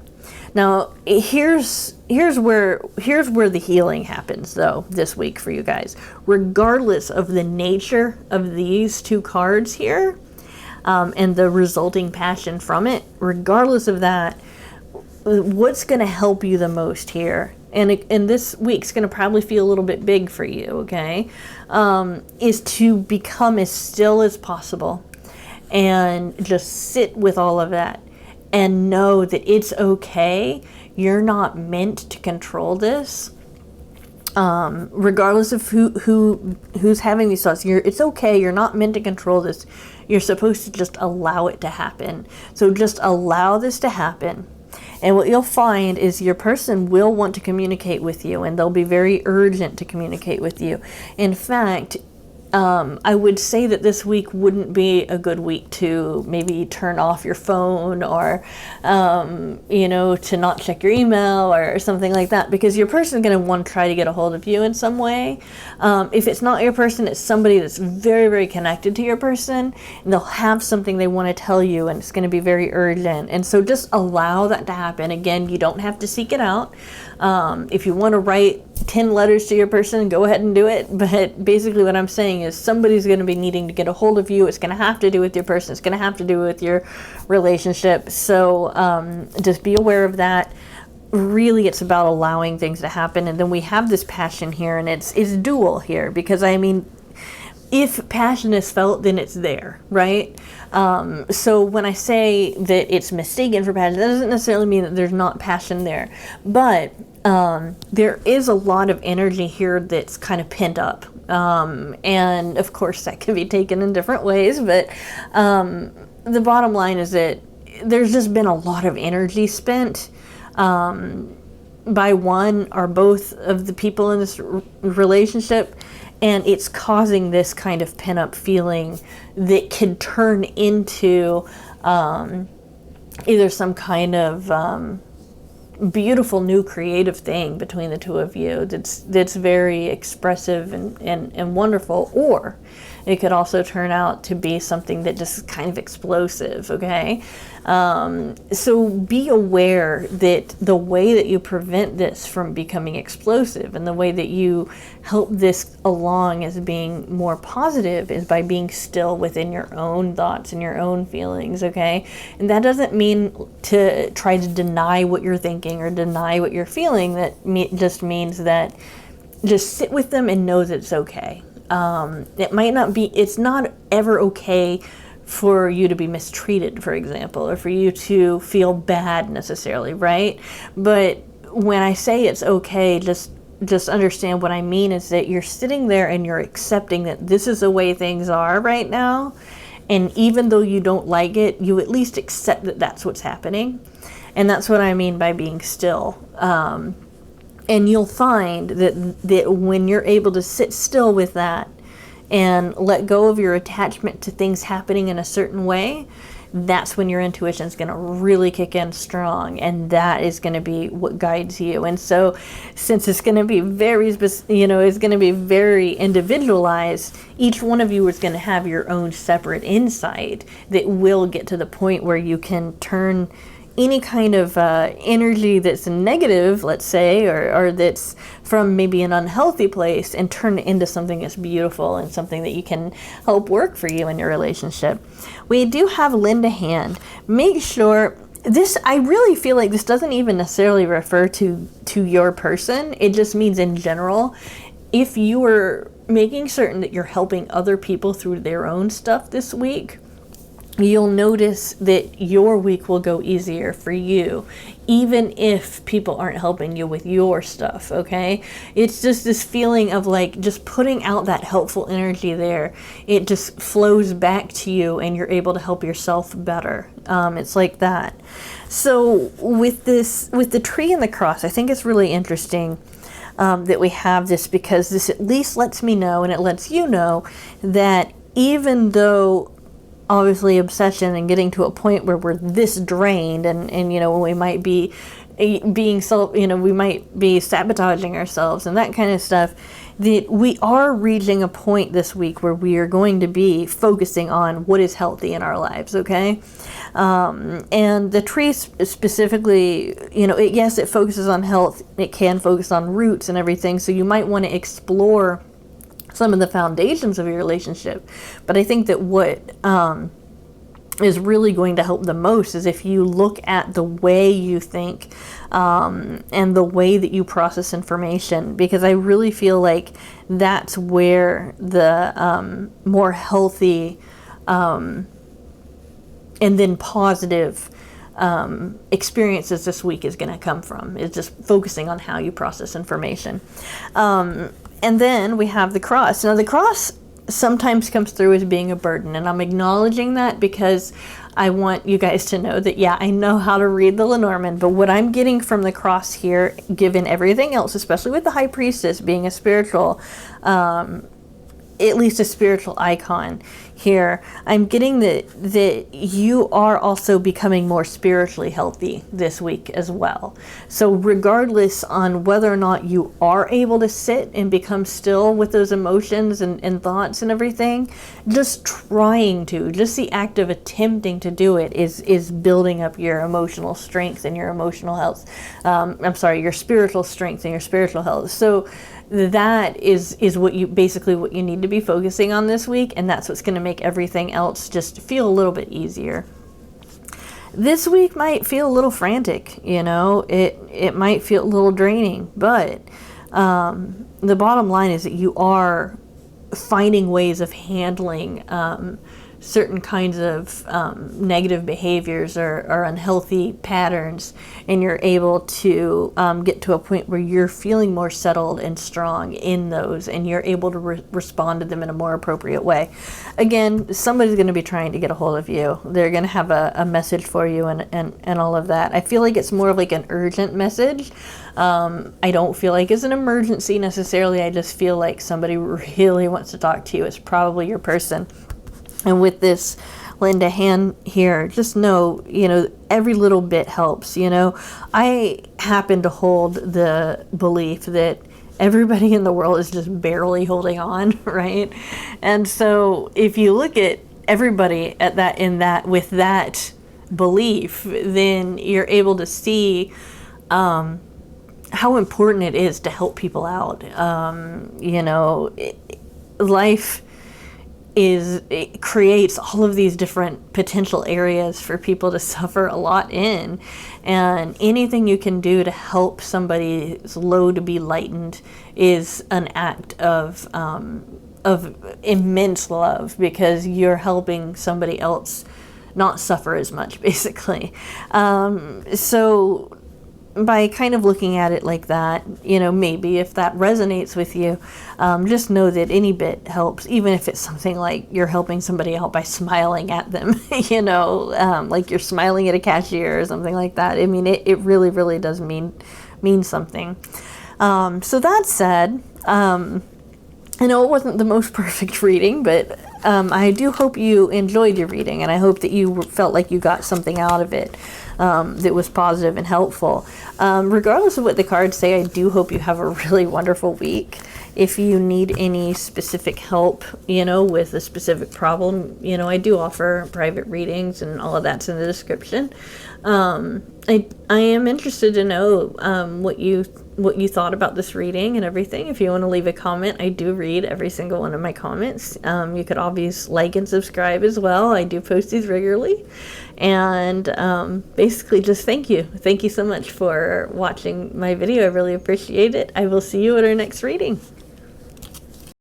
Now, here's where the healing happens, though, this week for you guys. Regardless of the nature of these two cards here, and the resulting passion from it, regardless of that, what's going to help you the most here, and this week's going to probably feel a little bit big for you, okay, is to become as still as possible and just sit with all of that. And know that it's okay. You're not meant to control this. Regardless of who's having these thoughts, it's okay. You're not meant to control this. You're supposed to just allow it to happen. So just allow this to happen. And what you'll find is your person will want to communicate with you, and they'll be very urgent to communicate with you. In fact, I would say that this week wouldn't be a good week to maybe turn off your phone or, you know, to not check your email or something like that, because your person is going to want to try to get a hold of you in some way. If it's not your person, it's somebody that's very, very connected to your person, and they'll have something they want to tell you, and it's going to be very urgent. And so just allow that to happen. Again, you don't have to seek it out. If you want to write 10 letters to your person, go ahead and do it. But basically what I'm saying is somebody's going to be needing to get a hold of you. It's going to have to do with your person. It's going to have to do with your relationship. So just be aware of that. Really, it's about allowing things to happen. And then we have this passion here, and it's dual here, because I mean, if passion is felt, then it's there, right? So when I say that it's mistaken for passion, that doesn't necessarily mean that there's not passion there. But there is a lot of energy here that's kind of pent up. And of course that can be taken in different ways, but the bottom line is that there's just been a lot of energy spent by one or both of the people in this relationship, and it's causing this kind of pent-up feeling that can turn into either some kind of beautiful new creative thing between the two of you that's very expressive and wonderful, or it could also turn out to be something that just kind of explosive, okay? So be aware that the way that you prevent this from becoming explosive and the way that you help this along as being more positive is by being still within your own thoughts and your own feelings, okay? And that doesn't mean to try to deny what you're thinking or deny what you're feeling. That just means that just sit with them and know that it's okay. It might not be, it's not ever okay for you to be mistreated, for example, or for you to feel bad necessarily, right? But when I say it's okay, just understand what I mean is that you're sitting there and you're accepting that this is the way things are right now. And even though you don't like it, you at least accept that that's what's happening. And that's what I mean by being still. And you'll find that when you're able to sit still with that and let go of your attachment to things happening in a certain way, that's when your intuition is going to really kick in strong, and that is going to be what guides you. And so, since it's going to be very, it's going to be very individualized, each one of you is going to have your own separate insight that will get to the point where you can turn any kind of energy that's negative, let's say, or that's from maybe an unhealthy place, and turn it into something that's beautiful and something that you can help work for you in your relationship. We do have lend a hand. Make sure this, I really feel like this doesn't even necessarily refer to your person. It just means in general, if you are making certain that you're helping other people through their own stuff this week, you'll notice that your week will go easier for you, even if people aren't helping you with your stuff, okay? It's just this feeling of like just putting out that helpful energy there. It just flows back to you and you're able to help yourself better. It's like that. So with the tree and the cross, I think it's really interesting that we have this, because this at least lets me know, and it lets you know, that even though obviously obsession and getting to a point where we're this drained and we might be being we might be sabotaging ourselves and that kind of stuff, that we are reaching a point this week where we are going to be focusing on what is healthy in our lives, okay? And the tree specifically, yes, it focuses on health. It can focus on roots and everything, so you might want to explore some of the foundations of your relationship. But I think that what is really going to help the most is if you look at the way you think and the way that you process information, because I really feel like that's where the more healthy and then positive experiences this week is going to come from, is just focusing on how you process information. And then we have the cross. Now the cross sometimes comes through as being a burden, and I'm acknowledging that because I want you guys to know that, yeah, I know how to read the Lenormand, but what I'm getting from the cross here, given everything else, especially with the High Priestess being a spiritual, at least a spiritual icon here, I'm getting that you are also becoming more spiritually healthy this week as well. So regardless on whether or not you are able to sit and become still with those emotions and thoughts and everything, just the act of attempting to do it is building up your emotional strength and your emotional health. Your spiritual strength and your spiritual health. So that is what you need to be focusing on this week, and that's what's going to make everything else just feel a little bit easier. This week might feel a little frantic, it might feel a little draining, but the bottom line is that you are finding ways of handling certain kinds of negative behaviors or unhealthy patterns, and you're able to get to a point where you're feeling more settled and strong in those, and you're able to respond to them in a more appropriate way. Again, somebody's going to be trying to get a hold of you. They're going to have a message for you and all of that. I feel like it's more of like an urgent message. I don't feel like it's an emergency necessarily. I just feel like somebody really wants to talk to you. It's probably your person. And with this lend a hand here, just know, every little bit helps. I happen to hold the belief that everybody in the world is just barely holding on, right? And so if you look at everybody with that belief, then you're able to see how important it is to help people out. You know, life it creates all of these different potential areas for people to suffer a lot in, and anything you can do to help somebody's load be lightened is an act of immense love, because you're helping somebody else not suffer as much, basically. So by kind of looking at it like that, you know, maybe if that resonates with you, just know that any bit helps, even if it's something like you're helping somebody out by smiling at them, you know, like you're smiling at a cashier or something like that. I mean, it really, really does mean something. So that said, I know it wasn't the most perfect reading, but I do hope you enjoyed your reading, and I hope that you felt like you got something out of it that was positive and helpful. Regardless of what the cards say, I do hope you have a really wonderful week. If you need any specific help, you know, with a specific problem, you know, I do offer private readings, and all of that's in the description. I am interested to know what you thought about this reading and everything. If you want to leave a comment, I do read every single one of my comments. You could always like and subscribe as well. I do post these regularly. And basically just thank you. Thank you so much for watching my video. I really appreciate it. I will see you at our next reading.